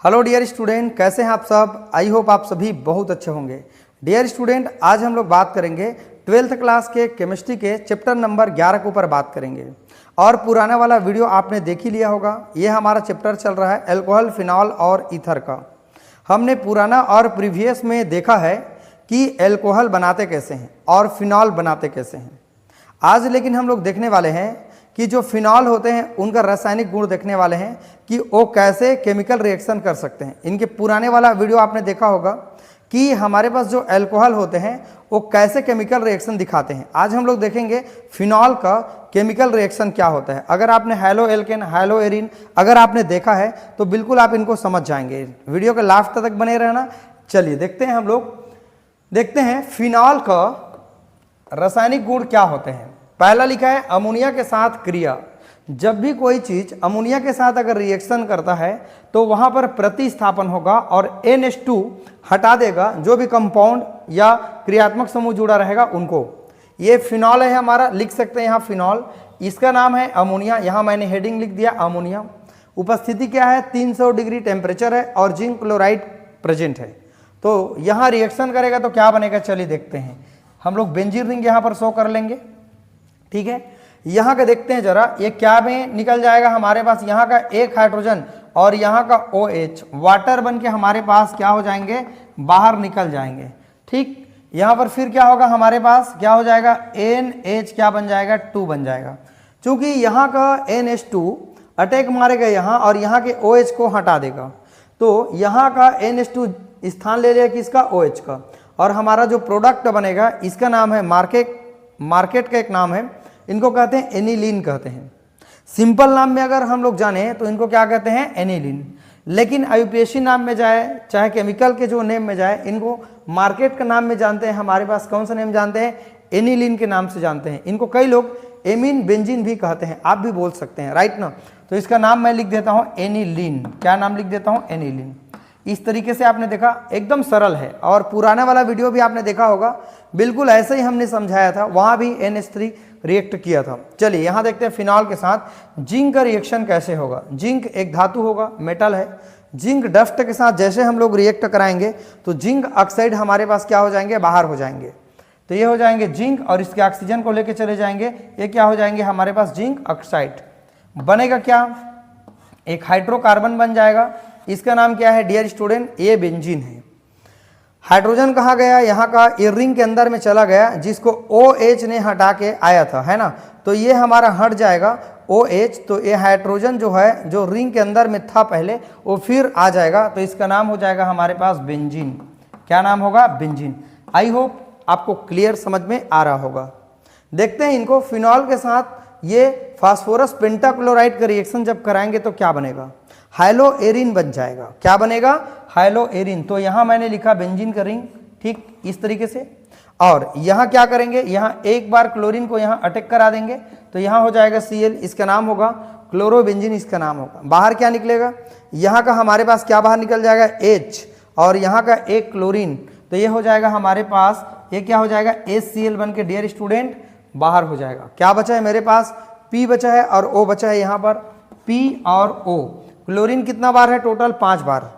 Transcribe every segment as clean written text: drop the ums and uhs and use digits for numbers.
Hello dear student, कैसे हैं आप सब। आई होप आप सभी बहुत अच्छे होंगे। डियर स्टूडेंट, आज हम लोग बात करेंगे 12th क्लास के केमिस्ट्री के चैप्टर नंबर 11 के ऊपर बात करेंगे। और पुराना वाला वीडियो आपने देख ही लिया होगा। ये हमारा चैप्टर चल रहा है अल्कोहल, फिनॉल और ईथर का। हमने पुराना और प्रीवियस में देखा है कि अल्कोहल बनाते कैसे हैं और फिनॉल बनाते कैसे हैं। आज लेकिन हम लोग देखने वाले हैं कि जो फिनॉल होते हैं उनका रासायनिक गुण देखने वाले हैं कि वो कैसे केमिकल रिएक्शन कर सकते हैं। इनके पुराने वाला वीडियो आपने देखा होगा कि हमारे पास जो अल्कोहल होते हैं वो कैसे केमिकल रिएक्शन दिखाते हैं। आज हम लोग देखेंगे फिनॉल का केमिकल रिएक्शन क्या होता है। अगर आपने हैलो एल्केन, हैलो एरिन अगर आपने देखा है तो बिल्कुल आप इनको समझ जाएंगे। वीडियो के लास्ट तक बने रहना। चलिए देखते हैं, हम लोग देखते हैं फिनॉल का रासायनिक गुण क्या होते हैं। पहला लिखा है अमोनिया के साथ क्रिया। जब भी कोई चीज अमोनिया के साथ अगर रिएक्शन करता है तो वहां पर प्रतिस्थापन होगा और NH2 हटा देगा जो भी कंपाउंड या क्रियात्मक समूह जुड़ा रहेगा उनको। ये फिनॉल है हमारा, लिख सकते हैं यहाँ फिनॉल। इसका नाम है अमोनिया। यहाँ मैंने हेडिंग लिख दिया अमोनिया। उपस्थिति क्या है, 300 डिग्री टेम्परेचर है और जिंक क्लोराइड प्रेजेंट है। तो यहाँ रिएक्शन करेगा तो क्या बनेगा, चलिए देखते हैं। हम लोग बेंजीन रिंग यहाँ पर शो कर लेंगे, ठीक है। यहाँ का देखते हैं जरा, ये क्या में निकल जाएगा हमारे पास, यहाँ का एक हाइड्रोजन और यहाँ का OH वाटर बन के हमारे पास क्या हो जाएंगे, बाहर निकल जाएंगे, ठीक। यहाँ पर फिर क्या होगा, हमारे पास क्या हो जाएगा, NH क्या बन जाएगा, 2 बन जाएगा। क्योंकि यहाँ का NH2 अटैक मारेगा यहाँ और यहाँ के OH को हटा देगा, तो यहाँ का NH2 स्थान ले लेगा किसका, OH का। और हमारा जो प्रोडक्ट बनेगा इसका नाम है मार्केट का एक नाम है, इनको कहते हैं एनिलीन कहते हैं। सिंपल नाम में अगर हम लोग जाने तो इनको क्या कहते हैं, एनिलीन। लेकिन आयुपेशी नाम में जाए चाहे केमिकल के जो नेम में जाए, इनको मार्केट का नाम में जानते हैं। हमारे पास कौन सा नेम जानते हैं, एनिलीन के नाम से जानते हैं। इनको कई लोग एमीन बेंजीन भी कहते हैं, आप भी बोल सकते हैं, राइट ना। तो इसका नाम मैं लिख देता हूँ एनिलीन। क्या नाम लिख देता हूँ, एनिलीन। इस तरीके से आपने देखा, एकदम सरल है। और पुराना वाला वीडियो भी आपने देखा होगा, बिल्कुल ऐसे ही हमने समझाया था, वहां भी NH3 रिएक्ट किया था। चलिए यहाँ देखते हैं फिनॉल के साथ जिंक का रिएक्शन कैसे होगा। जिंक एक धातु होगा, मेटल है। जिंक डस्ट के साथ जैसे हम लोग रिएक्ट कराएंगे तो जिंक ऑक्साइड हमारे पास क्या हो जाएंगे, बाहर हो जाएंगे। तो ये हो जाएंगे जिंक और इसके ऑक्सीजन को लेके चले जाएंगे, ये क्या हो जाएंगे हमारे पास, जिंक ऑक्साइड। बनेगा क्या, एक हाइड्रोकार्बन बन जाएगा। इसका नाम क्या है डियर स्टूडेंट, ये बेंजीन है। हाइड्रोजन कहाँ गया, यहाँ का ये रिंग के अंदर में चला गया, जिसको OH ने हटा के आया था, है ना। तो ये हमारा हट जाएगा OH। तो ये हाइड्रोजन जो है, जो रिंग के अंदर में था पहले, वो फिर आ जाएगा। तो इसका नाम हो जाएगा हमारे पास बेंजीन। क्या नाम होगा, बेंजीन। आई होप आपको क्लियर समझ में आ रहा होगा। देखते हैं इनको फिनॉल के साथ ये फास्फोरस पेंटाक्लोराइड का रिएक्शन जब कराएंगे तो क्या बनेगा, हाइलो एरिन बन जाएगा। क्या बनेगा, हाइलो एरिन। तो यहाँ मैंने लिखा बेंजीन का रिंग, ठीक इस तरीके से। और यहाँ क्या करेंगे, यहाँ एक बार क्लोरीन को यहाँ अटैक करा देंगे तो यहाँ हो जाएगा Cl, इसका नाम होगा क्लोरोबेंजीन, इसका नाम होगा। बाहर क्या निकलेगा, यहाँ का हमारे पास क्या बाहर निकल जाएगा, H और यहाँ का एक क्लोरीन। तो ये हो जाएगा हमारे पास, ये क्या हो जाएगा, HCl बन के डियर स्टूडेंट बाहर हो जाएगा। क्या बचा है मेरे पास, P बचा है और O बचा है। यहाँ पर P और O, क्लोरीन कितना बार है, टोटल 5 बार।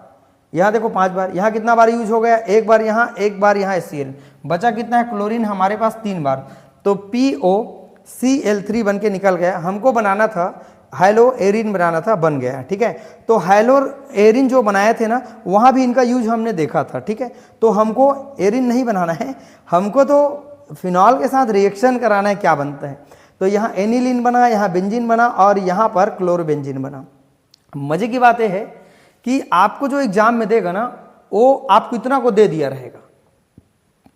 यहाँ देखो 5 बार। यहाँ कितना बार यूज हो गया, एक बार यहाँ, एक बार यहाँ HCl। बचा कितना है, क्लोरीन हमारे पास 3 बार। तो POCl3 बन के निकल गया। हमको बनाना था हाइलो एरिन, बनाना था, बन गया, ठीक है। तो हाइलो एरिन जो बनाए थे ना, वहाँ भी इनका यूज हमने देखा था, ठीक है। तो हमको एरिन नहीं बनाना है, हमको तो फिनॉल के साथ रिएक्शन कराना है, क्या बनता है। तो यहाँ एनिलीन बना, यहाँ बेंजीन बना और यहाँ पर क्लोरोबेंजीन बना। मजे की बात यह है कि आपको जो एग्जाम में देगा ना, वो आपको इतना को दे दिया रहेगा,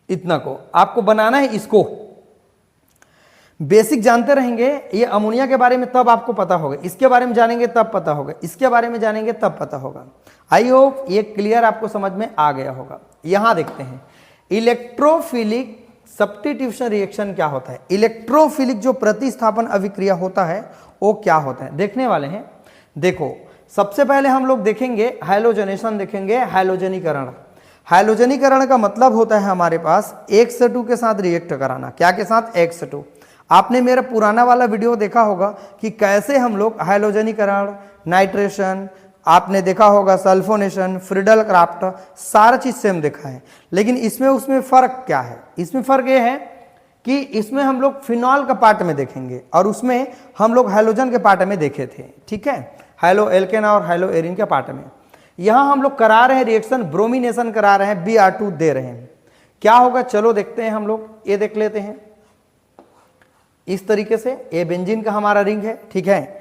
इतना को आपको बनाना है। इसको बेसिक जानते रहेंगे। ये अमोनिया के बारे में तब आपको पता होगा, इसके बारे में जानेंगे तब पता होगा, इसके बारे में जानेंगे तब पता होगा। आई होप ये क्लियर आपको समझ में आ गया होगा। यहां देखते हैं इलेक्ट्रोफिलिक सब्स्टिट्यूशन रिएक्शन क्या होता है। इलेक्ट्रोफिलिक जो प्रतिस्थापन अभिक्रिया होता है वो क्या होता है, देखने वाले हैं। देखो सबसे पहले हम लोग देखेंगे हैलोजनेशन, देखेंगे हैलोजनीकरण। हैलोजनीकरण का मतलब होता है हमारे पास X2 के साथ रिएक्ट कराना। क्या के साथ, X2। आपने मेरा पुराना वाला वीडियो देखा होगा कि कैसे हम लोग हैलोजनीकरण, नाइट्रेशन आपने देखा होगा सल्फोनेशन, फ्रिडल क्राफ्ट, सारा चीज सेम देखा है। लेकिन इसमें उसमें फर्क क्या है? इसमें फर्क ये है कि इसमें हम लोग फिनॉल का पार्ट में देखेंगे और उसमें हम लोग हैलोजन के पार्ट में देखे थे, ठीक है, हैलो एल्केन और हैलो एरिन के पार्ट में। यहां हम लोग करा रहे हैं रिएक्शन, ब्रोमिनेशन करा रहे हैं, Br2 दे रहे हैं। क्या होगा चलो देखते हैं हम लोग, ये देख लेते हैं। इस तरीके से ये बेंजीन का हमारा रिंग है, ठीक है।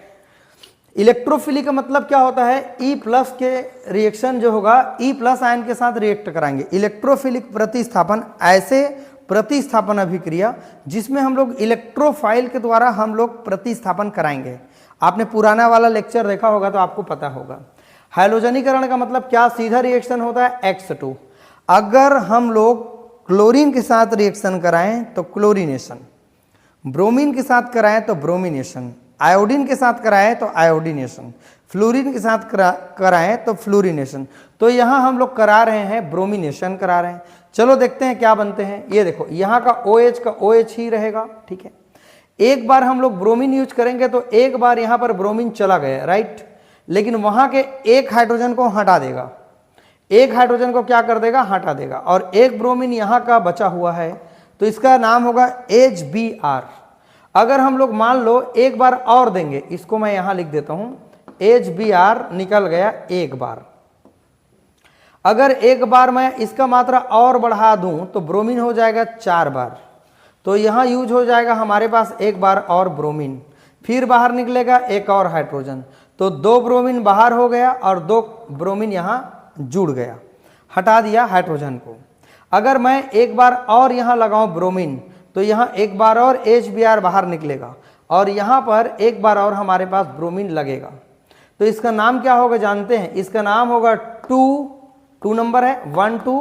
इलेक्ट्रोफिलिक का मतलब क्या होता है? E+ के रिएक्शन जो होगा E+ आयन के साथ रिएक्ट कराएंगे। इलेक्ट्रोफिलिक प्रतिस्थापन ऐसे प्रतिस्थापन अभिक्रिया जिसमें हम लोग इलेक्ट्रोफाइल के द्वारा हम लोग प्रतिस्थापन कराएंगे। आपने पुराना वाला लेक्चर देखा होगा तो आपको पता होगा। हैलोजनीकरण का मतलब क्या? सीधा रिएक्शन होता है X2। अगर हम लोग क्लोरीन के साथ रिएक्शन कराएं तो क्लोरीनेशन, ब्रोमीन के साथ कराएं तो ब्रोमिनेशन, आयोडीन के साथ कराएं तो आयोडीनेशन, फ्लोरीन के साथ कराएं तो फ्लोरीनेशन। तो यहां हम लोग करा रहे हैं ब्रोमिनेशन करा रहे हैं। चलो देखते हैं क्या बनते हैं। ये देखो यहां का OH का OH ही रहेगा, ठीक है। एक बार हम लोग ब्रोमीन यूज करेंगे तो एक बार यहां पर ब्रोमीन चला गया, राइट, लेकिन वहां के एक हाइड्रोजन को हटा देगा, एक हाइड्रोजन को क्या कर देगा? हटा देगा, और एक ब्रोमीन यहां का बचा हुआ है तो इसका नाम होगा HBr। अगर हम लोग मान लो एक बार और देंगे, इसको मैं यहां लिख देता हूं, HBr निकल गया एक बार। अगर एक बार मैं इसका मात्रा और बढ़ा दूं तो ब्रोमीन हो जाएगा 4 बार। तो यहां यूज हो जाएगा हमारे पास एक बार और ब्रोमीन, फिर बाहर निकलेगा एक और हाइड्रोजन, तो 2 ब्रोमीन बाहर हो गया और 2 ब्रोमीन यहां जुड़ गया, हटा दिया हाइड्रोजन को। अगर मैं एक बार और यहां लगाऊं ब्रोमीन तो यहां एक बार और HBr बाहर निकलेगा और यहां पर एक बार और हमारे पास ब्रोमीन लगेगा। तो इसका नाम क्या होगा जानते हैं? इसका नाम होगा 2 नंबर है 1 2,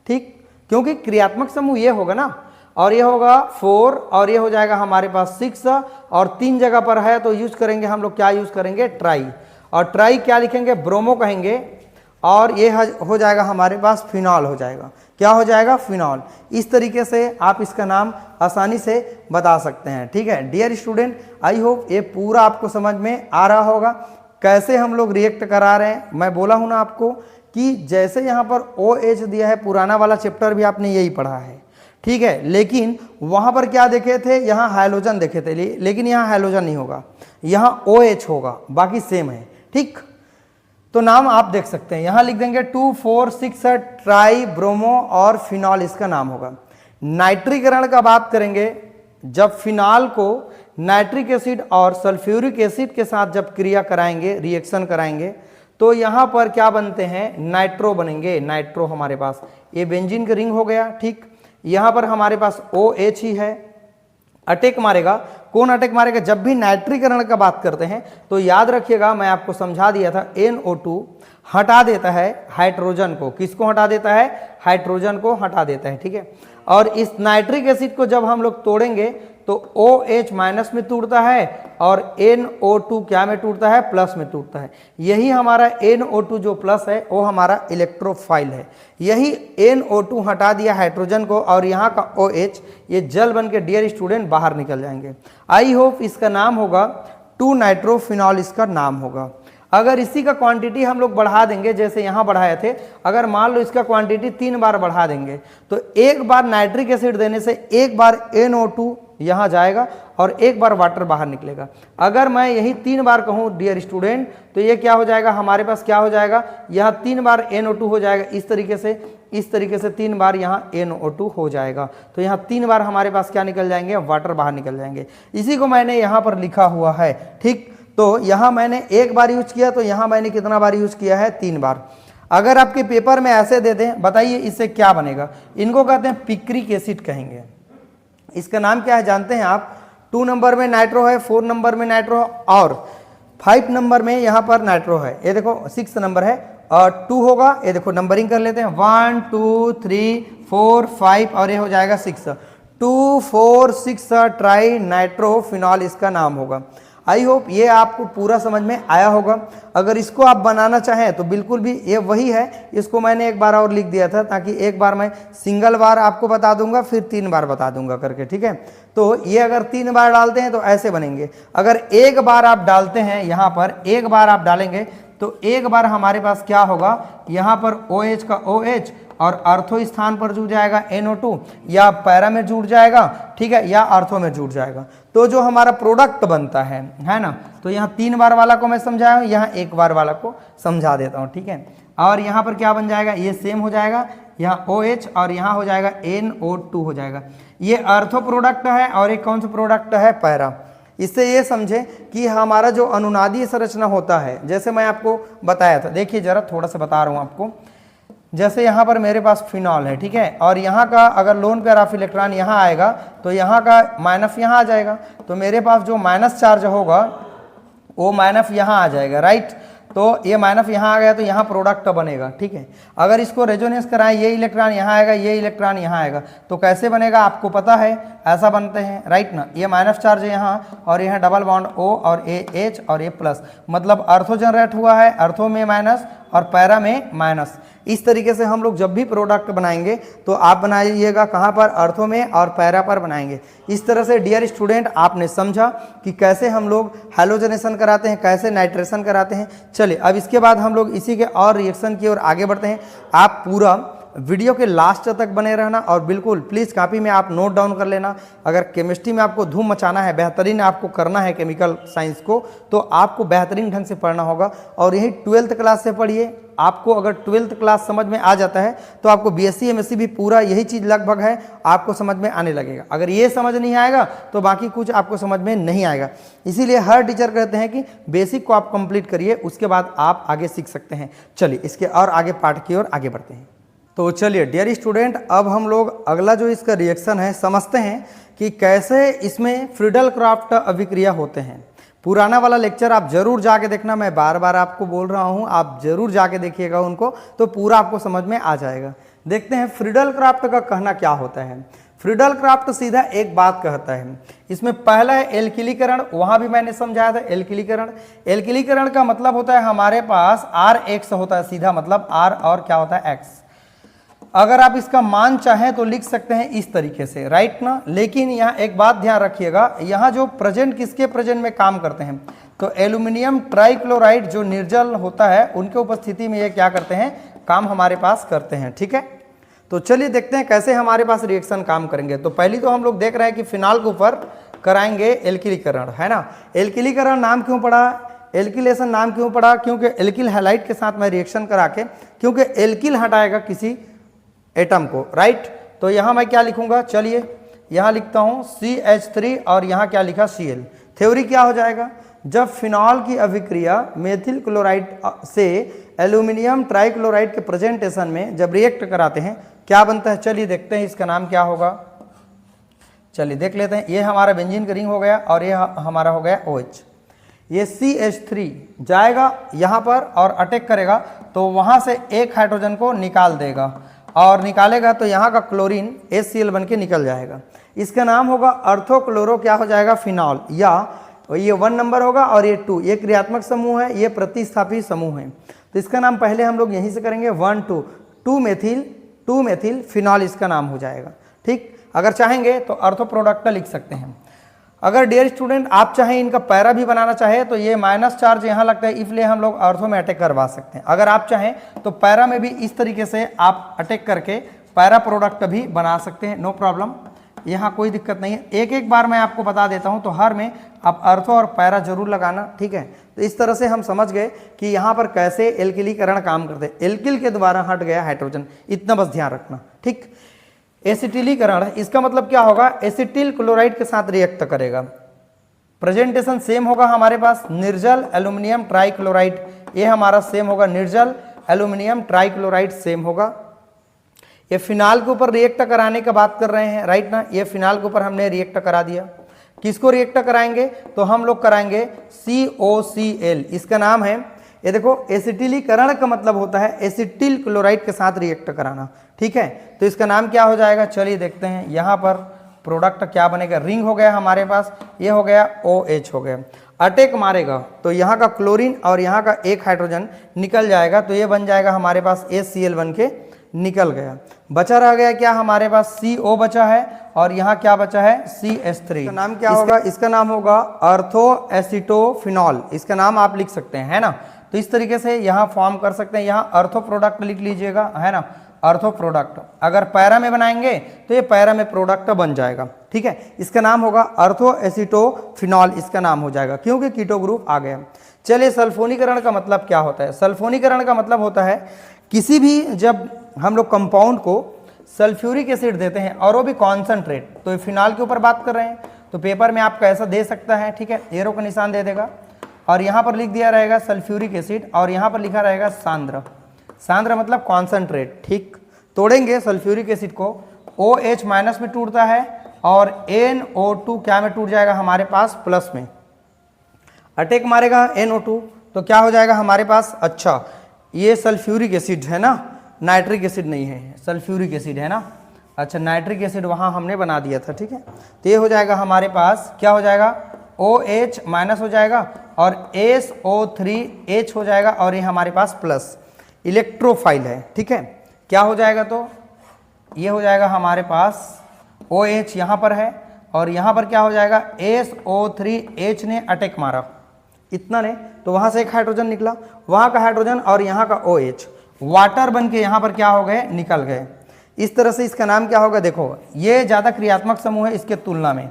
ठीक, क्योंकि क्रियात्मक समूह ये होगा ना, और ये होगा 4 और ये हो जाएगा हमारे पास 6, और 3 जगह पर है तो यूज करेंगे हम लोग, क्या यूज करेंगे? ट्राई। और ट्राई क्या लिखेंगे? ब्रोमो कहेंगे, और ये हो जाएगा हमारे पास फिनॉल हो जाएगा। क्या हो जाएगा? फिनॉल। इस तरीके से आप इसका नाम आसानी से बता सकते हैं, ठीक है। डियर स्टूडेंट, आई होप ये पूरा आपको समझ में आ रहा होगा कैसे हम लोग रिएक्ट करा रहे हैं। मैं बोला हूं ना आपको कि जैसे यहाँ पर OH दिया है, पुराना वाला चैप्टर भी आपने यही पढ़ा है, ठीक है, लेकिन वहां पर क्या देखे थे? यहाँ हाइलोजन देखे थे, लेकिन यहाँ हाइलोजन नहीं होगा, यहाँ OH होगा, बाकी सेम है, ठीक। तो नाम आप देख सकते हैं, यहां लिख देंगे 2 4 6 ट्राई ब्रोमो और फिनॉल इसका नाम होगा। नाइट्रीकरण का बात करेंगे, जब फिनॉल को नाइट्रिक एसिड और सल्फ्यूरिक एसिड के साथ जब क्रिया कराएंगे, रिएक्शन कराएंगे, तो यहां पर क्या बनते हैं? नाइट्रो बनेंगे। नाइट्रो हमारे पास ये बेंजीन का रिंग हो गया, ठीक। यहां पर हमारे पास OH ही है, अटैक मारेगा। कौन अटैक मारेगा? जब भी नाइट्रीकरण का बात करते हैं तो याद रखिएगा, मैं आपको समझा दिया था, NO2 हटा देता है हाइड्रोजन को। किसको हटा देता है? हाइड्रोजन को हटा देता है, ठीक है। और इस नाइट्रिक एसिड को जब हम लोग तोड़ेंगे तो OH माइनस में टूटता है और NO2 क्या में टूटता है? प्लस में टूटता है। यही हमारा NO2 जो प्लस है वो हमारा इलेक्ट्रोफाइल है। यही NO2 हटा दिया हाइड्रोजन को और यहाँ का OH ये जल बन के डियर स्टूडेंट बाहर निकल जाएंगे। आई होप इसका नाम होगा 2 नाइट्रोफिनॉल, इसका नाम होगा। अगर इसी का क्वांटिटी हम लोग बढ़ा देंगे, जैसे यहाँ बढ़ाए थे, अगर मान लो इसका क्वांटिटी 3 बार बढ़ा देंगे तो एक बार नाइट्रिक एसिड देने से एक बार NO2 यहाँ जाएगा और एक बार वाटर बाहर निकलेगा। अगर मैं यही 3 बार कहूँ डियर स्टूडेंट तो ये क्या हो जाएगा? हमारे पास क्या हो जाएगा? यहाँ 3 बार NO2 हो जाएगा, इस तरीके से 3 बार यहाँ NO2 हो जाएगा। तो यहाँ 3 बार हमारे पास क्या निकल जाएंगे? वाटर बाहर निकल जाएंगे। इसी को मैंने यहाँ पर लिखा हुआ है, ठीक। तो यहाँ मैंने एक बार यूज किया, तो यहाँ मैंने कितना बार यूज किया है? 3 बार। अगर आपके पेपर में ऐसे दे दें, बताइए इससे क्या बनेगा? इनको कहते हैं पिक्रिक एसिड कहेंगे। इसका नाम क्या है जानते हैं आप? 2 नंबर में नाइट्रो है, 4 नंबर में नाइट्रो और 5 नंबर में यहाँ पर नाइट्रो है। ये देखो 6 नंबर है और 2 होगा। ये देखो नंबरिंग कर लेते हैं, 1 2 3 4 5 और ये हो जाएगा 6। 2 4 6 ट्राई नाइट्रोफिनॉल इसका नाम होगा। आई होप ये आपको पूरा समझ में आया होगा। अगर इसको आप बनाना चाहें तो बिल्कुल भी ये वही है, इसको मैंने एक बार और लिख दिया था ताकि एक बार मैं सिंगल बार आपको बता दूंगा, फिर 3 बार बता दूंगा करके, ठीक है। तो ये अगर 3 बार डालते हैं तो ऐसे बनेंगे। अगर एक बार आप डालते हैं, यहाँ पर एक बार आप डालेंगे तो एक बार हमारे पास क्या होगा, यहाँ पर OH का OH और अर्थो स्थान पर जुड़ जाएगा NO2, या पैरा में जुड़ जाएगा, ठीक है, या अर्थो में जुड़ जाएगा। तो जो हमारा प्रोडक्ट बनता है ना, तो यहाँ 3 बार वाला को मैं समझाया हूँ, यहाँ 1 बार वाला को समझा देता हूँ, ठीक है। और यहाँ पर क्या बन जाएगा, ये सेम हो जाएगा, यहाँ OH और यहाँ हो जाएगा NO2 हो जाएगा। ये अर्थो प्रोडक्ट है और एक कौन सा प्रोडक्ट है, पैरा। इससे ये समझे कि हमारा जो अनुनादीय संरचना होता है, जैसे मैं आपको बताया था, देखिए जरा थोड़ा सा बता रहा हूँ आपको। जैसे यहाँ पर मेरे पास फिनॉल है, ठीक है, और यहाँ का अगर लोन पेयर ऑफ इलेक्ट्रॉन यहाँ आएगा तो यहाँ का माइनस यहाँ आ जाएगा, तो मेरे पास जो माइनस चार्ज होगा वो माइनस यहाँ आ जाएगा, राइट। तो ये माइनस यहाँ आ गया तो यहाँ प्रोडक्ट बनेगा, ठीक है। अगर इसको रेजोनेंस कराएं, ये इलेक्ट्रॉन यहाँ आएगा, ये इलेक्ट्रॉन यहाँ आएगा, तो कैसे बनेगा आपको पता है, ऐसा बनते हैं, राइट ना। ये माइनस चार्ज यहाँ और यहाँ डबल बॉन्ड O और AH और A प्लस, मतलब अर्थो जनरेट हुआ है, अर्थो में माइनस और पैरा में माइनस। इस तरीके से हम लोग जब भी प्रोडक्ट बनाएंगे तो आप बनाइएगा कहाँ पर, अर्थो में और पैरा पर बनाएंगे। इस तरह से डियर स्टूडेंट आपने समझा कि कैसे हम लोग हैलोजनेशन कराते हैं, कैसे नाइट्रेशन कराते हैं। चलिए अब इसके बाद हम लोग इसी के और रिएक्शन की ओर आगे बढ़ते हैं। आप पूरा वीडियो के लास्ट तक बने रहना और बिल्कुल प्लीज़ कॉपी में आप नोट डाउन कर लेना। अगर केमिस्ट्री में आपको धूम मचाना है, बेहतरीन आपको करना है केमिकल साइंस को, तो आपको बेहतरीन ढंग से पढ़ना होगा। और यही 12th क्लास से पढ़िए। आपको अगर 12th क्लास समझ में आ जाता है तो आपको BSc MSc भी पूरा यही चीज़ लगभग है, आपको समझ में आने लगेगा। अगर ये समझ नहीं आएगा तो बाकी कुछ आपको समझ में नहीं आएगा। इसीलिए हर टीचर कहते हैं कि बेसिक को आप कंप्लीट करिए, उसके बाद आप आगे सीख सकते हैं। चलिए इसके और आगे पार्ट की ओर आगे बढ़ते हैं। तो चलिए डियर स्टूडेंट, अब हम लोग अगला जो इसका रिएक्शन है समझते हैं कि कैसे इसमें फ्रीडल क्राफ्ट अभिक्रिया होते हैं। पुराना वाला लेक्चर आप जरूर जाके देखना, मैं बार बार आपको बोल रहा हूँ, आप जरूर जाके देखिएगा उनको, तो पूरा आपको समझ में आ जाएगा। देखते हैं फ्रीडल क्राफ्ट का कहना क्या होता है। फ्रीडल क्राफ्ट सीधा एक बात कहता है। इसमें पहला है एल्किलीकरण, वहाँ भी मैंने समझाया था एल्किलीकरण। एल्किलीकरण का मतलब होता है हमारे पास RX होता है, सीधा मतलब R और क्या होता है X। अगर आप इसका मान चाहें तो लिख सकते हैं इस तरीके से, राइट ना। लेकिन यहाँ एक बात ध्यान रखिएगा, यहाँ जो प्रेजेंट किसके प्रेजेंट में काम करते हैं, तो एल्यूमिनियम ट्राइक्लोराइड जो निर्जल होता है उनके उपस्थिति में ये क्या करते हैं, काम हमारे पास करते हैं, ठीक है। तो चलिए देखते हैं कैसे हमारे पास रिएक्शन काम करेंगे। तो पहली तो हम लोग देख रहे हैं कि फिनाल के ऊपर कराएंगे एल्किलीकरण, है ना। एल्किलीकरण नाम क्यों पड़ा, एल्किलेशन नाम क्यों पड़ा, क्योंकि एल्किल हैलाइड के साथ मैं रिएक्शन करा के, क्योंकि एल्किल हटाएगा किसी एटम को, राइट। तो यहाँ मैं क्या लिखूंगा, चलिए यहाँ लिखता हूँ CH3 और यहाँ क्या लिखा Cl। थ्योरी क्या हो जाएगा, जब फिनॉल की अभिक्रिया मेथिल क्लोराइड से एल्यूमिनियम ट्राइक्लोराइड के प्रेजेंटेशन में जब रिएक्ट कराते हैं क्या बनता है, चलिए देखते हैं इसका नाम क्या होगा। चलिए देख लेते हैं। ये हमारा बेंजीन का रिंग हो गया और ये हमारा हो गया OH। ये CH3 जाएगा यहाँ पर और अटैक करेगा, तो वहाँ से एक हाइड्रोजन को निकाल देगा और निकालेगा तो यहाँ का क्लोरीन HCl बन के निकल जाएगा। इसका नाम होगा अर्थोक्लोरो क्या हो जाएगा, फिनॉल, या ये 1 नंबर होगा और ये 2, ये क्रियात्मक समूह है, ये प्रतिस्थापी समूह है। तो इसका नाम पहले हम लोग यहीं से करेंगे 1 2 मेथिल फिनॉल इसका नाम हो जाएगा, ठीक। अगर चाहेंगे तो अर्थो प्रोडक्ट लिख सकते हैं। अगर डियर स्टूडेंट आप चाहें इनका पैरा भी बनाना चाहे तो ये माइनस चार्ज यहाँ लगता है, इसलिए हम लोग अर्थो में अटैक करवा सकते हैं। अगर आप चाहें तो पैरा में भी इस तरीके से आप अटैक करके पैरा प्रोडक्ट भी बना सकते हैं, नो प्रॉब्लम, यहाँ कोई दिक्कत नहीं है। एक एक बार मैं आपको बता देता हूँ, तो हर में आप अर्थो और पैरा जरूर लगाना, ठीक है। तो इस तरह से हम समझ गए कि यहाँ पर कैसे एल्किलीकरण काम करते हैं। एल्किल के द्वारा हट गया हाइड्रोजन, इतना बस ध्यान रखना, ठीक। एसिटिलीकरण, इसका मतलब क्या होगा, एसिटिल क्लोराइड के साथ रिएक्ट करेगा। प्रेजेंटेशन सेम होगा हमारे पास, निर्जल एल्यूमिनियम ट्राइक्लोराइड, ये हमारा सेम होगा, निर्जल एल्यूमिनियम ट्राइक्लोराइड सेम होगा। ये फिनाल के ऊपर रिएक्ट कराने का बात कर रहे हैं, राइट ना। ये फिनाल के ऊपर हमने रिएक्ट करा दिया। किसको रिएक्ट कराएंगे, तो हम लोग कराएंगे COCl, इसका नाम है। ये देखो एसिटिलीकरण का मतलब होता है एसिटिल क्लोराइड के साथ रिएक्ट कराना, ठीक है। तो इसका नाम क्या हो जाएगा, चलिए देखते हैं। यहाँ पर प्रोडक्ट क्या बनेगा, रिंग हो गया हमारे पास, ये हो गया OH हो गया। अटैक मारेगा तो यहाँ का क्लोरीन और यहाँ का एक हाइड्रोजन निकल जाएगा, तो ये बन जाएगा हमारे पास HCl बन के निकल गया। बचा रह गया क्या हमारे पास, CO बचा है और यहाँ क्या बचा है, CH3। इसका नाम क्या होगा, इसका नाम होगा अर्थो एसिटोफिनॉल, इसका नाम आप लिख सकते हैं, है ना। तो इस तरीके से यहाँ फॉर्म कर सकते हैं। यहाँ अर्थो प्रोडक्ट लिख लीजिएगा, है ना, अर्थो प्रोडक्ट। अगर पैरा में बनाएंगे तो ये पैरा में प्रोडक्ट बन जाएगा, ठीक है। इसका नाम होगा अर्थो एसीटोफिनॉल, इसका नाम हो जाएगा क्योंकि कीटो ग्रुप आ गया। चलिए, सल्फोनीकरण का मतलब क्या होता है? सल्फोनीकरण का मतलब होता है किसी भी जब हम लोग कंपाउंड को सल्फ्यूरिक एसिड देते हैं और वो भी कॉन्सनट्रेट, तो फिनॉल के ऊपर बात कर रहे हैं, तो पेपर में आपका ऐसा दे सकता है, ठीक है, एरो का निशान दे देगा और यहाँ पर लिख दिया रहेगा सल्फ्यूरिक एसिड और यहाँ पर लिखा रहेगा सांद्र। सांद्र मतलब कॉन्सनट्रेट, ठीक। तोड़ेंगे सल्फ्यूरिक एसिड को, OH माइनस में टूटता है और NO2 क्या में टूट जाएगा हमारे पास? प्लस में। अटैक मारेगा NO2 तो क्या हो जाएगा हमारे पास? अच्छा, ये सल्फ्यूरिक एसिड है ना, नाइट्रिक एसिड नहीं है, सल्फ्यूरिक एसिड है ना। अच्छा, नाइट्रिक एसिड वहाँ हमने बना दिया था, ठीक है। तो ये हो जाएगा हमारे पास, क्या हो जाएगा? OH माइनस हो जाएगा और SO3H हो जाएगा और ये हमारे पास प्लस, इलेक्ट्रोफाइल है, ठीक है। क्या हो जाएगा? तो ये हो जाएगा हमारे पास OH यहाँ पर है और यहाँ पर क्या हो जाएगा? SO3H ने अटैक मारा, इतना ने, तो वहाँ से एक हाइड्रोजन निकला, वहाँ का हाइड्रोजन और यहाँ का OH वाटर बन के यहाँ पर क्या हो गए? निकल गए। इस तरह से इसका नाम क्या होगा? देखो, ये ज़्यादा क्रियात्मक समूह है इसके तुलना में,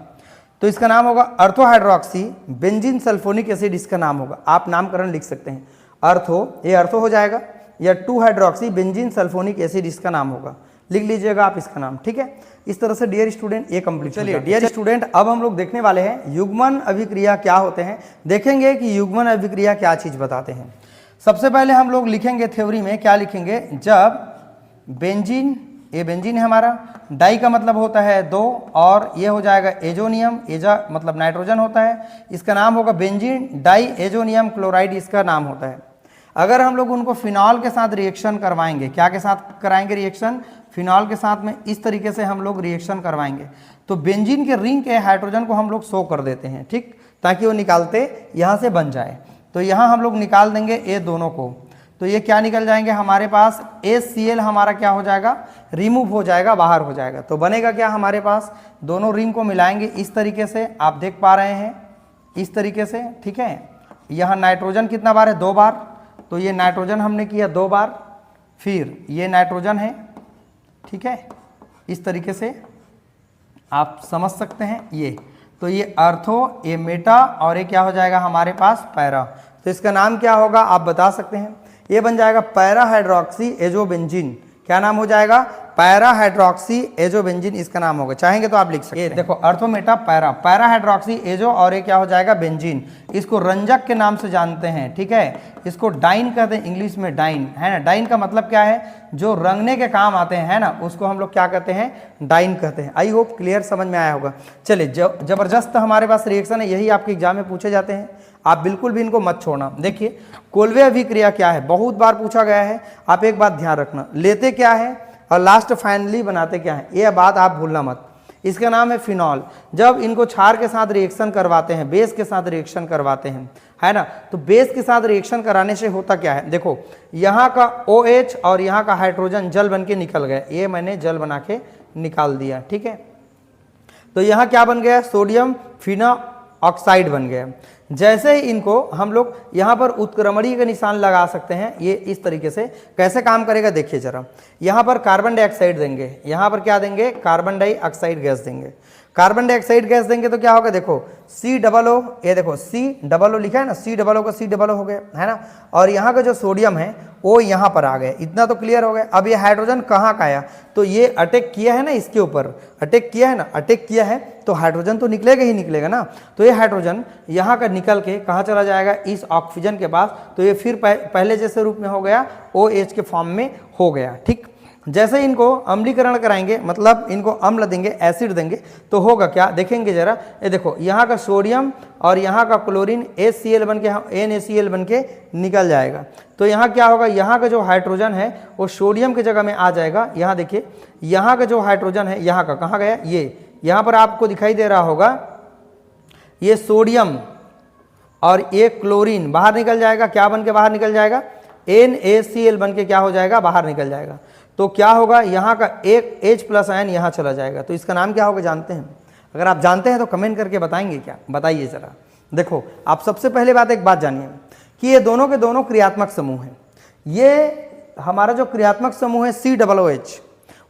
तो इसका नाम होगा अर्थो हाइड्रोक्सी बेंजीन सल्फोनिक एसिड, इसका नाम होगा। आप नामकरण लिख सकते हैं, अर्थो, ये अर्थो हो जाएगा, या 2 हाइड्रोक्सी बेंजीन सल्फोनिक एसिड इसका नाम होगा, लिख लीजिएगा आप इसका नाम, ठीक है। इस तरह से डियर स्टूडेंट ये कंप्लीट। चलिए डियर स्टूडेंट, अब हम लोग देखने वाले हैं युग्मन अभिक्रिया क्या होते हैं। देखेंगे कि युग्मन अभिक्रिया क्या चीज़ बताते हैं। सबसे पहले हम लोग लिखेंगे थ्योरी में, क्या लिखेंगे? जब बेंजीन, ये बेंजीन है हमारा, डाई का मतलब होता है 2 और ये हो जाएगा एजोनियम, एजा मतलब नाइट्रोजन होता है, इसका नाम होगा बेंजीन डाई एजोनियम क्लोराइड, इसका नाम होता है। अगर हम लोग उनको फिनॉल के साथ रिएक्शन करवाएंगे, क्या के साथ कराएंगे रिएक्शन? फिनॉल के साथ में इस तरीके से हम लोग रिएक्शन करवाएंगे, तो बेंजीन के रिंग के हाइड्रोजन को हम लोग शो कर देते हैं, ठीक, ताकि वो निकालते यहाँ से बन जाए। तो यहाँ हम लोग निकाल देंगे ये दोनों को, तो ये क्या निकल जाएंगे हमारे पास? HCl हमारा क्या हो जाएगा? रिमूव हो जाएगा, बाहर हो जाएगा। तो बनेगा क्या हमारे पास? दोनों रिंग को मिलाएंगे इस तरीके से, आप देख पा रहे हैं, इस तरीके से, ठीक है। यहाँ नाइट्रोजन कितना बार है? 2 बार, तो ये नाइट्रोजन हमने किया 2 बार, फिर ये नाइट्रोजन है, ठीक है। इस तरीके से आप समझ सकते हैं ये, तो ये अर्थो, ये मेटा और ये क्या हो जाएगा हमारे पास? पैरा। तो इसका नाम क्या होगा आप बता सकते हैं? ये बन जाएगा पैरा हाइड्रोक्सी एजोबेंजीन। क्या नाम हो जाएगा? पैरा हाइड्रोक्सी एजोबेंजीन इसका नाम होगा। चाहेंगे तो आप लिख सकते हैं। देखो, अर्थो Meta para, para hydroxy azo और ये क्या हो जाएगा? बेंजीन। इसको रंजक के नाम से जानते हैं, ठीक है। इसको डाइन कहते हैं, इंग्लिश में डाइन, है ना। डाइन का मतलब क्या है? जो रंगने के काम आते हैं, है ना, उसको हम लोग क्या कहते हैं? डाइन कहते हैं। आई होप क्लियर समझ में आया होगा। चलिए, जबरदस्त हमारे पास रिएक्शन है, यही आपके एग्जाम में पूछे जाते हैं, आप बिल्कुल भी इनको मत छोड़ना। देखिए, कोल्वे अभिक्रिया क्या है? बहुत बार पूछा गया है, आप एक बात ध्यान रखना, लेते क्या है और लास्ट फाइनली बनाते क्या है, ये बात आप भूलना मत। इसका नाम है फिनॉल। जब इनको क्षार के साथ रिएक्शन करवाते हैं, बेस के साथ रिएक्शन करवाते हैं, है ना, तो बेस के साथ रिएक्शन कराने से होता क्या है? देखो, यहाँ का OH और यहाँ का हाइड्रोजन जल बन के निकल गए, ये मैंने जल बना के निकाल दिया, ठीक है। तो यहाँ क्या बन गया? सोडियम फिना ऑक्साइड बन गया। जैसे ही इनको हम लोग यहाँ पर उत्क्रमणीय का निशान लगा सकते हैं, ये इस तरीके से कैसे काम करेगा देखिए जरा। यहाँ पर कार्बन डाइऑक्साइड देंगे, यहाँ पर क्या देंगे? कार्बन डाइऑक्साइड गैस देंगे। कार्बन डाइऑक्साइड गैस देंगे तो क्या होगा? देखो C00, ये देखो C00 लिखा है ना, C00 का C00 हो गया, है ना। और यहाँ का जो सोडियम है वो यहाँ पर आ गए, इतना तो क्लियर हो गया। अब ये हाइड्रोजन कहाँ का आया? तो ये अटैक किया है ना, इसके ऊपर अटैक किया है ना, अटैक किया है तो हाइड्रोजन तो निकलेगा ही निकलेगा ना। तो ये हाइड्रोजन यहाँ का निकल के कहाँ चला जाएगा? इस ऑक्सीजन के पास। तो ये फिर पहले जैसे रूप में हो गया, OH के फॉर्म में हो गया, ठीक। जैसे इनको अम्लीकरण कराएंगे, मतलब इनको अम्ल देंगे, एसिड देंगे, तो होगा क्या देखेंगे जरा। ये देखो, यहाँ का सोडियम और यहाँ का क्लोरीन HCl बन के NaCl बन के निकल जाएगा। तो यहाँ क्या होगा? यहाँ का जो हाइड्रोजन है वो सोडियम की जगह में आ जाएगा। यहाँ देखिए, यहाँ का जो हाइड्रोजन है यहाँ का कहाँ गया? ये यहाँ पर आपको दिखाई दे रहा होगा, ये सोडियम और ये क्लोरीन बाहर निकल जाएगा। क्या बन के बाहर निकल जाएगा? NaCl बन के क्या हो जाएगा? बाहर निकल जाएगा। तो क्या होगा? यहाँ का एक H+ आयन यहाँ चला जाएगा। तो इसका नाम क्या होगा जानते हैं? अगर आप जानते हैं तो कमेंट करके बताएंगे क्या? बताइए जरा। देखो, आप सबसे पहले बात एक बात जानिए कि ये दोनों के दोनों क्रियात्मक समूह हैं। ये हमारा जो क्रियात्मक समूह है COOH,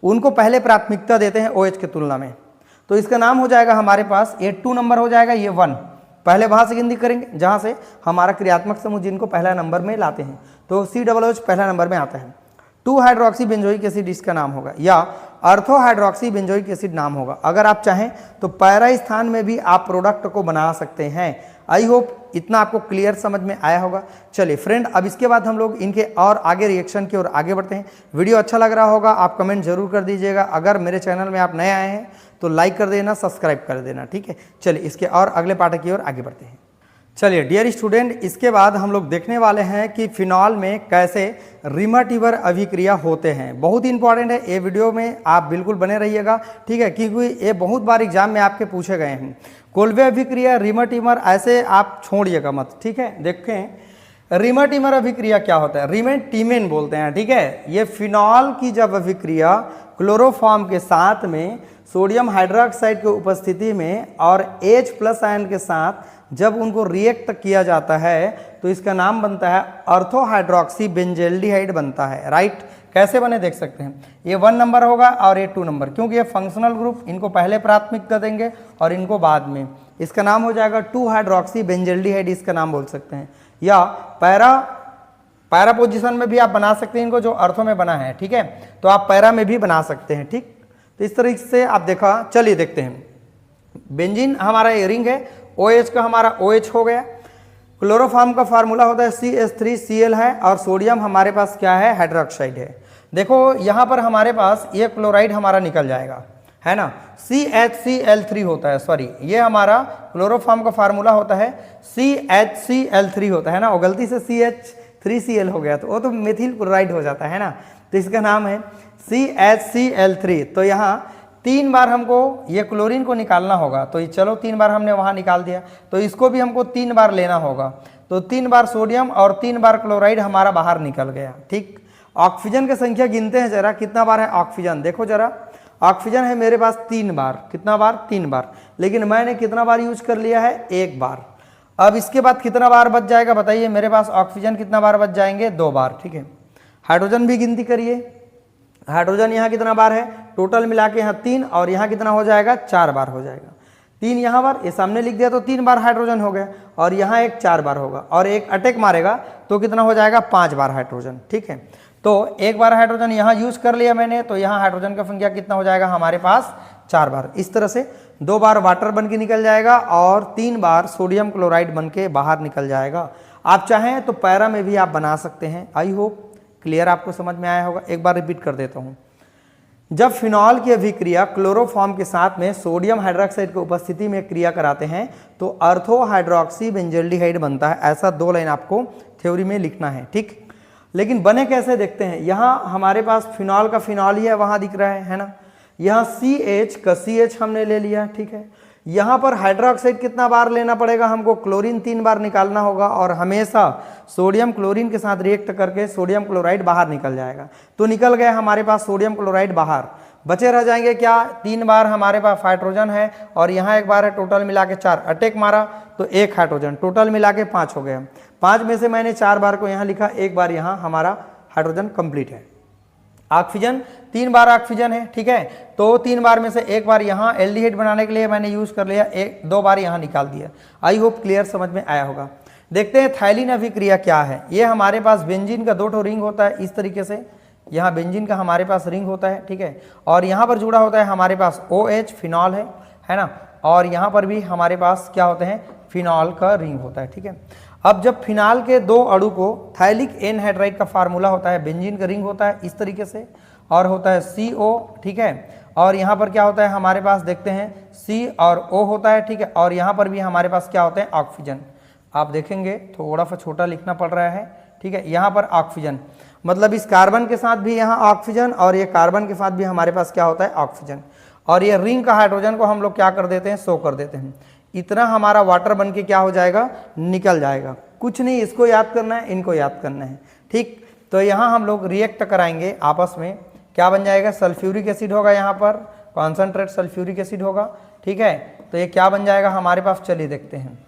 उनको पहले प्राथमिकता देते हैं OH के तुलना में, तो इसका नाम हो जाएगा हमारे पास, ये 2 नंबर हो जाएगा, ये 1 पहले वहाँ से गिनती करेंगे जहाँ से हमारा क्रियात्मक समूह जिनको पहला नंबर में लाते हैं, तो COOH पहला नंबर में आता है। 2 हाइड्रोक्सी बेंजोइक एसिड इसका नाम होगा, या अर्थो हाइड्रोक्सी बेंजोइक एसिड नाम होगा। अगर आप चाहें तो पैरा स्थान में भी आप प्रोडक्ट को बना सकते हैं। आई होप इतना आपको क्लियर समझ में आया होगा। चलिए फ्रेंड, अब इसके बाद हम लोग इनके और आगे रिएक्शन की ओर आगे बढ़ते हैं। वीडियो अच्छा लग रहा होगा आप कमेंट जरूर कर दीजिएगा। अगर मेरे चैनल में आप नए आए हैं तो लाइक कर देना, सब्सक्राइब कर देना, ठीक है। चलिए इसके और अगले पाठ की ओर आगे बढ़ते हैं। चलिए डियर स्टूडेंट, इसके बाद हम लोग देखने वाले हैं कि फिनॉल में कैसे रिमर्टिवर अभिक्रिया होते हैं। बहुत ही इंपॉर्टेंट है, ये वीडियो में आप बिल्कुल बने रहिएगा, ठीक है, क्योंकि ये बहुत बार एग्जाम में आपके पूछे गए हैं। कोल्वे अभिक्रिया, रिमर्टिवर, ऐसे आप छोड़िएगा मत, ठीक है। देखें रिमर्टिवर अभिक्रिया क्या होता है, रिमेटिमेन बोलते हैं, ठीक है। ये फिनॉल की जब अभिक्रिया क्लोरोफॉर्म के साथ में सोडियम हाइड्रोक्साइड की उपस्थिति में और H+ आयन के साथ जब उनको रिएक्ट किया जाता है तो इसका नाम बनता है अर्थो हाइड्रोक्सी बेंजल्डिहाइड बनता है, राइट। कैसे बने देख सकते हैं, ये 1 नंबर होगा और ये 2 नंबर, क्योंकि ये फंक्शनल ग्रुप, इनको पहले प्राथमिकता देंगे और इनको बाद में। इसका नाम हो जाएगा 2 हाइड्रोक्सी बेंजल्डिहाइड, इसका नाम बोल सकते हैं। या पैरा पोजिशन में भी आप बना सकते हैं इनको, जो अर्थों में बना है, ठीक है, तो आप पैरा में भी बना सकते हैं, ठीक। तो इस तरीके से आप देखा। चलिए देखते हैं, बेंजीन हमारा ये रिंग है, OH का हमारा OH हो गया। क्लोरोफॉर्म का फार्मूला होता है CH3Cl है, और सोडियम हमारे पास क्या है, हाइड्रोक्साइड है। देखो यहाँ पर हमारे पास ये क्लोराइड हमारा निकल जाएगा, है ना, CHCl3 होता है, सॉरी ये हमारा क्लोरोफॉर्म का फार्मूला होता है CHCl3 होता है ना, वो गलती से CH3Cl हो गया तो वो तो मेथिल क्लोराइड हो जाता है ना, तो इसका नाम है CHCl3। तो यहाँ 3 बार हमको ये क्लोरीन को निकालना होगा, तो ये चलो 3 बार हमने वहाँ निकाल दिया, तो इसको भी हमको 3 बार लेना होगा, तो 3 बार सोडियम और 3 बार क्लोराइड हमारा बाहर निकल गया, ठीक। ऑक्सीजन की संख्या गिनते हैं जरा, कितना बार है ऑक्सीजन, देखो जरा, ऑक्सीजन है मेरे पास 3 बार, कितना बार, 3 बार, लेकिन मैंने कितना बार यूज कर लिया है, 1 बार। अब इसके बाद कितना बार बच जाएगा बताइए, मेरे पास ऑक्सीजन कितना बार बच जाएंगे, 2 बार, ठीक है। हाइड्रोजन भी गिनती करिए, हाइड्रोजन यहाँ कितना बार है, टोटल मिला के यहाँ 3, और यहाँ कितना हो जाएगा, 4 बार हो जाएगा। 3 यहाँ बार, ये सामने लिख दिया तो 3 बार हाइड्रोजन हो गया, और यहाँ एक 4 बार होगा, और एक अटैक मारेगा तो कितना हो जाएगा, 5 बार हाइड्रोजन, ठीक है। तो 1 बार हाइड्रोजन यहाँ यूज कर लिया मैंने, तो यहाँ हाइड्रोजन का संख्या कितना हो जाएगा हमारे पास, 4 बार। इस तरह से 2 बार वाटर बन के निकल जाएगा, और 3 बार सोडियम क्लोराइड बन के बाहर निकल जाएगा। आप चाहें तो पैरा में भी आप बना सकते हैं। आई होप क्लियर आपको समझ में आया होगा। एक बार रिपीट कर देता हूँ, जब फिनॉल की अभिक्रिया क्लोरोफॉर्म के साथ में सोडियम हाइड्रोक्साइड की उपस्थिति में क्रिया कराते हैं तो अर्थो हाइड्रोक्सी बेंजल्डिहाइड बनता है। ऐसा 2 लाइन आपको थ्योरी में लिखना है, ठीक। लेकिन बने कैसे देखते हैं, यहाँ हमारे पास फिनॉल का फिनॉल ही है, वहाँ दिख रहा है ना, यहाँ CH का CH हमने ले लिया, ठीक है। यहाँ पर हाइड्रोक्साइड कितना बार लेना पड़ेगा हमको, क्लोरीन 3 बार निकालना होगा, और हमेशा सोडियम क्लोरीन के साथ रिएक्ट करके सोडियम क्लोराइड बाहर निकल जाएगा। तो निकल गया हमारे पास सोडियम क्लोराइड बाहर, बचे रह जाएंगे क्या, 3 बार हमारे पास हाइड्रोजन है, और यहाँ 1 बार है, टोटल मिला के 4, अटैक मारा तो 1 हाइड्रोजन, टोटल मिला के 5 हो गया। 5 में से मैंने 4 बार को यहाँ लिखा, 1 बार यहाँ हमारा हाइड्रोजन कंप्लीट है। ऑक्सीजन 3 बार ऑक्सीजन है, ठीक है, तो 3 बार में से 1 बार यहाँ एल्डिहाइड बनाने के लिए मैंने यूज कर लिया, 2 बार यहाँ निकाल दिया। आई होप क्लियर समझ में आया होगा। देखते हैं थाइलिन अभिक्रिया क्या है। ये हमारे पास बेंजीन का 2 रिंग होता है इस तरीके से, यहाँ बेंजीन का हमारे पास रिंग होता है, ठीक है, और यहाँ पर जुड़ा होता है हमारे पास OH फिनॉल है ना, और यहाँ पर भी हमारे पास क्या होते हैं, फिनॉल का रिंग होता है, ठीक है। अब जब फिनाल के 2 अणु को थाइलिक एनहाइड्राइड का फार्मूला होता है, बेंजीन का रिंग होता है इस तरीके से, और होता है CO, ठीक है, और यहाँ पर क्या होता है हमारे पास देखते हैं C और O होता है, ठीक है, और यहाँ पर भी हमारे पास क्या होते हैं, ऑक्सीजन। आप देखेंगे थोड़ा सा छोटा लिखना पड़ रहा है, ठीक है, यहाँ पर ऑक्सीजन, मतलब इस कार्बन के साथ भी यहाँ ऑक्सीजन, और ये कार्बन के साथ भी हमारे पास क्या होता है, ऑक्सीजन, और ये रिंग का हाइड्रोजन को हम लोग क्या कर देते हैं, शो कर देते हैं। इतना हमारा वाटर बन के क्या हो जाएगा, निकल जाएगा। कुछ नहीं, इसको याद करना है, इनको याद करना है, ठीक। तो यहाँ हम लोग रिएक्ट कराएंगे आपस में, क्या बन जाएगा, सल्फ्यूरिक एसिड होगा, यहाँ पर कॉन्सेंट्रेट सल्फ्यूरिक एसिड होगा, ठीक है। तो ये क्या बन जाएगा हमारे पास, चलिए देखते हैं।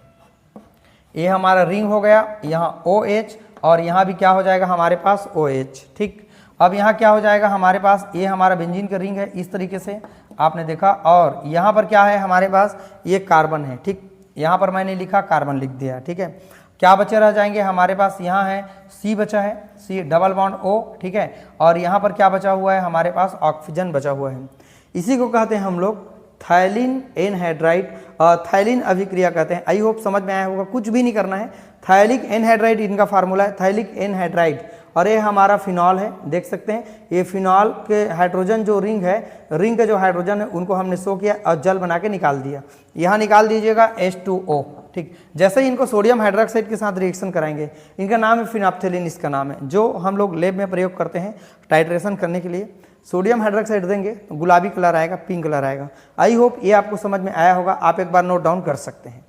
ये हमारा रिंग हो गया, यहाँ OH और यहाँ भी क्या हो जाएगा हमारे पास OH। ठीक, अब यहाँ क्या हो जाएगा हमारे पास, ये हमारा बेंजीन का रिंग है, इस तरीके से आपने देखा। और यहाँ पर क्या है हमारे पास, ये कार्बन है। ठीक, यहाँ पर मैंने लिखा कार्बन लिख दिया। ठीक है, क्या बचे रह जाएंगे हमारे पास, यहाँ है C बचा है, C डबल बॉन्ड O। ठीक है, और यहाँ पर क्या बचा हुआ है हमारे पास, ऑक्सीजन बचा हुआ है। इसी को कहते हैं हम लोग थाइलिन एनहाइड्राइड, थाइलिन अभिक्रिया कहते हैं। आई होप समझ में आया होगा, कुछ भी नहीं करना है। थाइलिक एनहाइड्राइड इनका फार्मूला है, थाइलिक एनहाइड्राइड। और ये हमारा फिनॉल है, देख सकते हैं ये फिनॉल के हाइड्रोजन जो रिंग है, रिंग के जो हाइड्रोजन है उनको हमने शो किया और जल बना के निकाल दिया। यहाँ निकाल दीजिएगा H2O। ठीक, जैसे ही इनको सोडियम हाइड्रोक्साइड के साथ रिएक्शन कराएंगे, इनका नाम है फिनाप्थेलिन, इसका नाम है, जो हम लोग लैब में प्रयोग करते हैं टाइट्रेशन करने के लिए। सोडियम हाइड्रोक्साइड देंगे तो गुलाबी कलर आएगा, पिंक कलर आएगा। आई होप ये आपको समझ में आया होगा, आप एक बार नोट डाउन कर सकते हैं।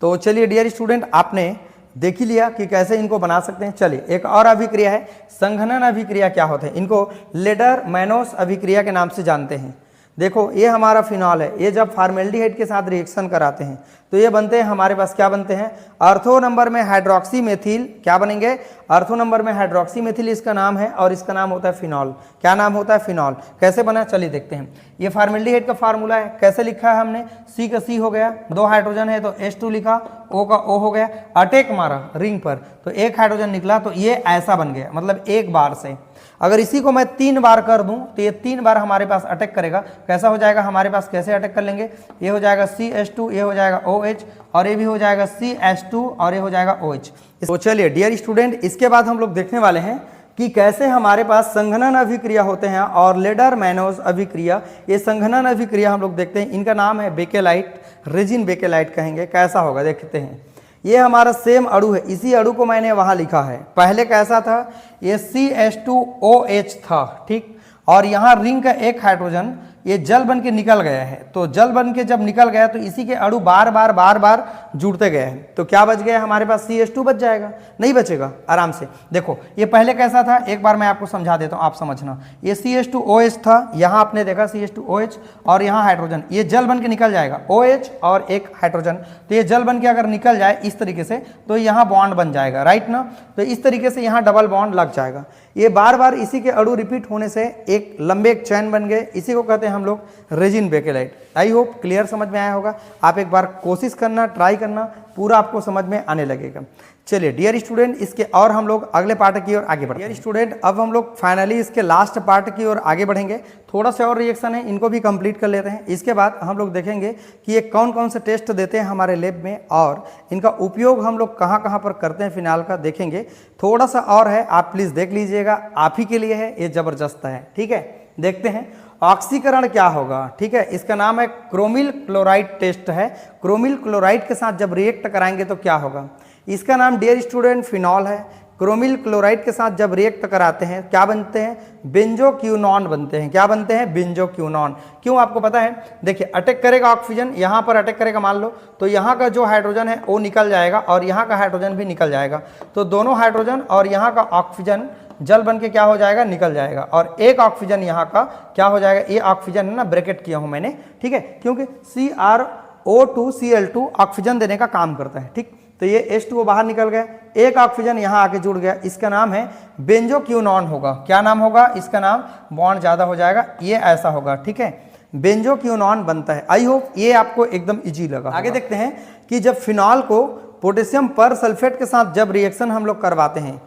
तो चलिए डियर स्टूडेंट, आपने देख ही लिया कि कैसे इनको बना सकते हैं। चलिए एक और अभिक्रिया है, संघनन अभिक्रिया क्या होते हैं, इनको लेडर मैनोस अभिक्रिया के नाम से जानते हैं। देखो ये हमारा फिनॉल है, ये जब फॉर्मेल्डिहाइड के साथ रिएक्शन कराते हैं तो ये बनते हैं हमारे पास, क्या बनते हैं, अर्थो नंबर में हाइड्रोक्सी मेथिल, क्या बनेंगे, अर्थो नंबर में हाइड्रोक्सी मेथिल इसका नाम है, और इसका नाम होता है फिनॉल। क्या नाम होता है, फिनॉल। कैसे बना, चलिए देखते हैं। ये फॉर्मेल्डिहाइड का फार्मूला है, कैसे लिखा है हमने, C का C हो गया, 2 हाइड्रोजन है तो H2 लिखा, O का O हो गया, अटैक मारा रिंग पर तो 1 हाइड्रोजन निकला, तो ये ऐसा बन गया, मतलब एक बार से। अगर इसी को मैं 3 बार कर दूं तो ये 3 बार हमारे पास अटैक करेगा। कैसा हो जाएगा हमारे पास, कैसे अटैक कर लेंगे, ये हो जाएगा CH2, ये हो जाएगा OH, और ये भी हो जाएगा CH2, और ये हो जाएगा OH। तो चलिए डियर स्टूडेंट, इसके बाद हम लोग देखने वाले हैं कि कैसे हमारे पास संघनन अभिक्रिया होते हैं और लेडर मैनोस अभिक्रिया। ये संघनन अभिक्रिया हम लोग देखते हैं, इनका नाम है बेकेलाइट, रेजिन बेकेलाइट कहेंगे। कैसा होगा देखते हैं। ये हमारा सेम अणु है, इसी अणु को मैंने वहाँ लिखा है। पहले कैसा था, ये CH2OH था। ठीक, और यहाँ रिंग का एक हाइड्रोजन ये जल बन के निकल गया है, तो जल बन के जब निकल गया तो इसी के अणु बार बार जुड़ते गए हैं, तो क्या बच गया हमारे पास, CH2 बच जाएगा, नहीं बचेगा। आराम से देखो, ये पहले कैसा था, एक बार मैं आपको समझा देता हूँ, आप समझना। ये CH2OH था, यहाँ आपने देखा CH2OH, और यहाँ हाइड्रोजन, ये जल बन के निकल जाएगा, OH और एक हाइड्रोजन, तो ये जल बन के अगर निकल जाए इस तरीके से तो यहाँ बॉन्ड बन जाएगा, राइट ना। तो इस तरीके से यहाँ डबल बॉन्ड लग जाएगा। ये बार बार इसी के अणु रिपीट होने से एक लंबे एक चैन बन गए, इसी को कहते हैं हम लोग resin bakelite. I hope clear समझ में आया होगा। आप एक बार कोशिश करना, ट्राई करना, पूरा आपको समझ में आने लगेगा। चलिए डियर स्टूडेंट, इसके और हम लोग अगले पार्ट की ओर आगे बढ़ेंगे। डियर स्टूडेंट, अब हम लोग फाइनली इसके लास्ट पार्ट की ओर आगे बढ़ेंगे। थोड़ा सा और रिएक्शन है, इनको भी कंप्लीट कर लेते हैं। इसके बाद हम लोग देखेंगे कि ये कौन कौन से टेस्ट देते हैं हमारे लैब में और इनका उपयोग हम लोग कहाँ कहाँ पर करते हैं, फिनाल का देखेंगे। थोड़ा सा और है, आप प्लीज़ देख लीजिएगा, आप ही के लिए है, ये ज़बरदस्त है। ठीक है, देखते हैं ऑक्सीकरण क्या होगा। ठीक है, इसका नाम है क्रोमिल क्लोराइड टेस्ट है। क्रोमिल क्लोराइड के साथ जब रिएक्ट कराएंगे तो क्या होगा, इसका नाम डियर स्टूडेंट फिनॉल है। क्रोमिल क्लोराइड के साथ जब रिएक्ट कराते हैं क्या बनते हैं, बेंजोक्विनोन बनते हैं। क्या बनते हैं, बेंजोक्विनोन। क्यों आपको पता है, देखिए अटैक करेगा ऑक्सीजन, यहाँ पर अटैक करेगा मान लो, तो यहाँ का जो हाइड्रोजन है वो निकल जाएगा और यहाँ का हाइड्रोजन भी निकल जाएगा, तो दोनों हाइड्रोजन और यहाँ का ऑक्सीजन जल बन के क्या हो जाएगा, निकल जाएगा, और एक ऑक्सीजन यहाँ का क्या हो जाएगा, ये ऑक्सीजन है ना, ब्रैकेट किया हूँ मैंने। ठीक है, क्योंकि CrO2Cl2 ऑक्सीजन देने का काम करता है। ठीक, तो ये H2O बाहर निकल गया, एक ऑक्सीजन यहाँ आके जुड़ गया, इसका नाम है बेंजोक्विनोन होगा। क्या नाम होगा, इसका नाम, बॉन्ड ज़्यादा हो जाएगा, ये ऐसा होगा। ठीक है, बेंजोक्विनोन बनता है। आई होप ये आपको एकदम इजी लगा। आगे देखते हैं कि जब फिनॉल को पोटेशियम पर सल्फेट के साथ जब रिएक्शन हम लोग करवाते हैं,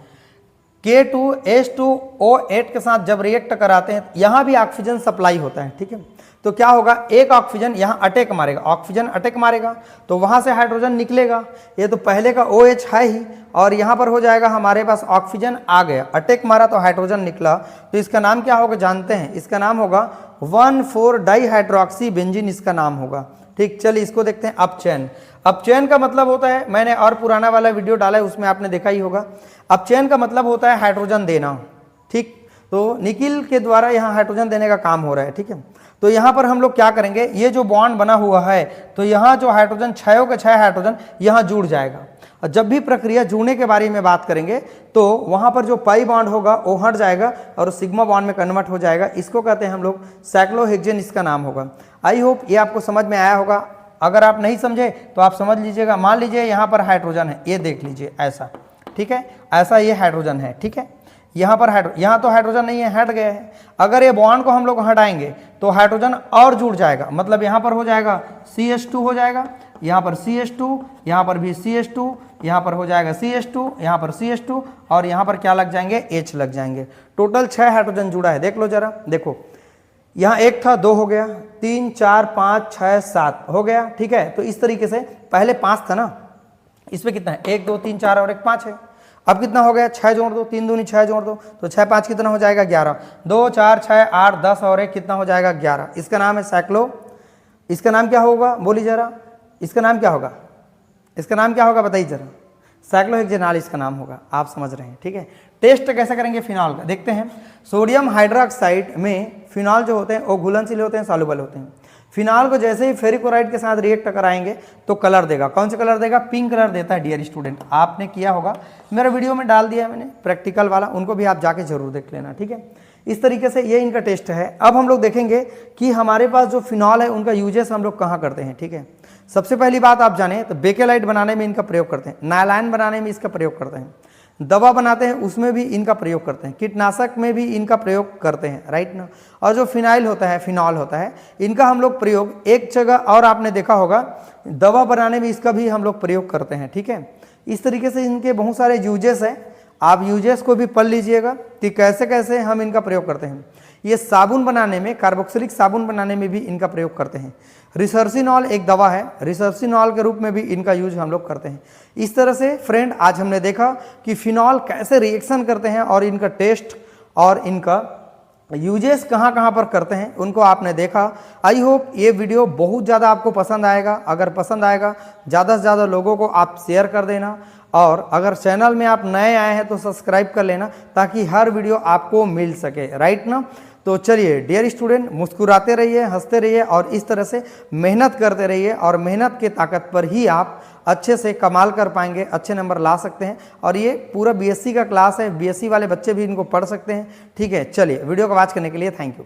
K2H2O8 के साथ जब रिएक्ट कराते हैं, यहाँ भी ऑक्सीजन सप्लाई होता है। ठीक है, तो क्या होगा, एक ऑक्सीजन यहाँ अटैक मारेगा, ऑक्सीजन अटैक मारेगा तो वहाँ से हाइड्रोजन निकलेगा। ये तो पहले का OH है ही, और यहाँ पर हो जाएगा हमारे पास ऑक्सीजन आ गया, अटैक मारा तो हाइड्रोजन निकला, तो इसका नाम क्या होगा जानते हैं, इसका नाम होगा 1,4-डाइहाइड्रोक्सी बेंजीन, इसका नाम होगा। ठीक, चलिए इसको देखते हैं। अपचयन। अपचयन का मतलब होता है, मैंने और पुराना वाला वीडियो डाला है उसमें आपने देखा ही होगा। अपचयन का मतलब होता है हाइड्रोजन देना। ठीक, तो निकिल के द्वारा यहाँ हाइड्रोजन देने का काम हो रहा है। ठीक है, तो यहाँ पर हम लोग क्या करेंगे, ये जो बॉन्ड बना हुआ है तो यहाँ जो हाइड्रोजन 6 के 6 हाइड्रोजन यहाँ जुड़ जाएगा। और जब भी प्रक्रिया जुड़ने के बारे में बात करेंगे तो वहाँ पर जो पाई बॉन्ड होगा वो हट जाएगा और सिग्मा बॉन्ड में कन्वर्ट हो जाएगा। इसको कहते हैं हम लोग साइक्लोहेक्सेन, इसका नाम होगा। आई होप ये आपको समझ में आया होगा। अगर आप नहीं समझे तो आप समझ लीजिएगा। मान लीजिए यहाँ पर हाइड्रोजन है, ये देख लीजिए ऐसा, ठीक है, ऐसा ये हाइड्रोजन है, ठीक है। यहाँ पर यहाँ तो हाइड्रोजन नहीं है, हट गया है। अगर ये बॉन्ड को हम लोग हटाएंगे तो हाइड्रोजन और जुड़ जाएगा, मतलब यहाँ पर हो जाएगा CH2 हो जाएगा, यहाँ पर CH2, यहाँ पर भी CH2, यहाँ पर हो जाएगा CH2, यहाँ पर CH2 और यहाँ पर क्या लग जाएंगे, H लग जाएंगे। टोटल 6 हाइड्रोजन जुड़ा है, देख लो जरा, देखो यहाँ 1 था, 2 हो गया, 3 4 5 6 7 हो गया, ठीक है। तो इस तरीके से पहले 5 था ना, इसमें कितना है, 1 2 3 4 और 1 5 है। अब कितना हो गया, 6 जोड़ दो, 3 दूनी 6 जोड़ दो, तो 6 5 कितना हो जाएगा 11, 2 4 6 8 10 और 1 कितना हो जाएगा 11। इसका नाम है साइक्लो, इसका नाम क्या होगा बोली जरा, इसका नाम क्या होगा, इसका नाम क्या होगा बताइए जरा, साइक्लोहेक्सेनॉल इसका नाम होगा। आप समझ रहे हैं, ठीक है। टेस्ट कैसे करेंगे फिनॉल का, देखते हैं। सोडियम हाइड्रोक्साइड में फिनॉल जो होते हैं वो घुलनशील होते हैं, सॉल्युबल होते हैं। फिनॉल को जैसे ही फेरिक क्लोराइड के साथ रिएक्ट कराएंगे तो कलर देगा। कौन सा कलर देगा, पिंक कलर देता है डियर स्टूडेंट। आपने किया होगा, मेरा वीडियो में डाल दिया है मैंने प्रैक्टिकल वाला, उनको भी आप जाके जरूर देख लेना, ठीक है। इस तरीके से ये इनका टेस्ट है। अब हम लोग देखेंगे कि हमारे पास जो फिनॉल है उनका यूजेस हम लोग कहाँ करते हैं, ठीक है। सबसे पहली बात आप जाने तो बेकेलाइट बनाने में इनका प्रयोग करते हैं, नायलॉन बनाने में इसका प्रयोग करते हैं, दवा बनाते हैं उसमें भी इनका प्रयोग करते हैं, कीटनाशक में भी इनका प्रयोग करते हैं, राइट ना। और जो फिनाइल होता है, फिनॉल होता है, इनका हम लोग प्रयोग एक जगह और आपने देखा होगा, दवा बनाने में इसका भी हम लोग प्रयोग करते हैं, ठीक है। इस तरीके से इनके बहुत सारे यूजेस हैं, आप यूजेस को भी पढ़ लीजिएगा कि कैसे कैसे हम इनका प्रयोग करते हैं। ये साबुन बनाने में, कार्बोक्सिलिक साबुन बनाने में भी इनका प्रयोग करते हैं। रिसर्सिनॉल एक दवा है, रिसर्सिनॉल के रूप में भी इनका यूज हम लोग करते हैं। इस तरह से फ्रेंड आज हमने देखा कि फिनॉल कैसे रिएक्शन करते हैं और इनका टेस्ट और इनका यूजेस कहाँ कहाँ पर करते हैं उनको आपने देखा। आई होप ये वीडियो बहुत ज़्यादा आपको पसंद आएगा। अगर पसंद आएगा ज़्यादा से ज़्यादा लोगों को आप शेयर कर देना, और अगर चैनल में आप नए आए हैं तो सब्सक्राइब कर लेना ताकि हर वीडियो आपको मिल सके, राइट ना। तो चलिए डियर स्टूडेंट, मुस्कुराते रहिए, हंसते रहिए और इस तरह से मेहनत करते रहिए, और मेहनत के ताकत पर ही आप अच्छे से कमाल कर पाएंगे, अच्छे नंबर ला सकते हैं। और ये पूरा BSc का क्लास है, BSc वाले बच्चे भी इनको पढ़ सकते हैं, ठीक है। चलिए वीडियो को वॉच करने के लिए थैंक यू।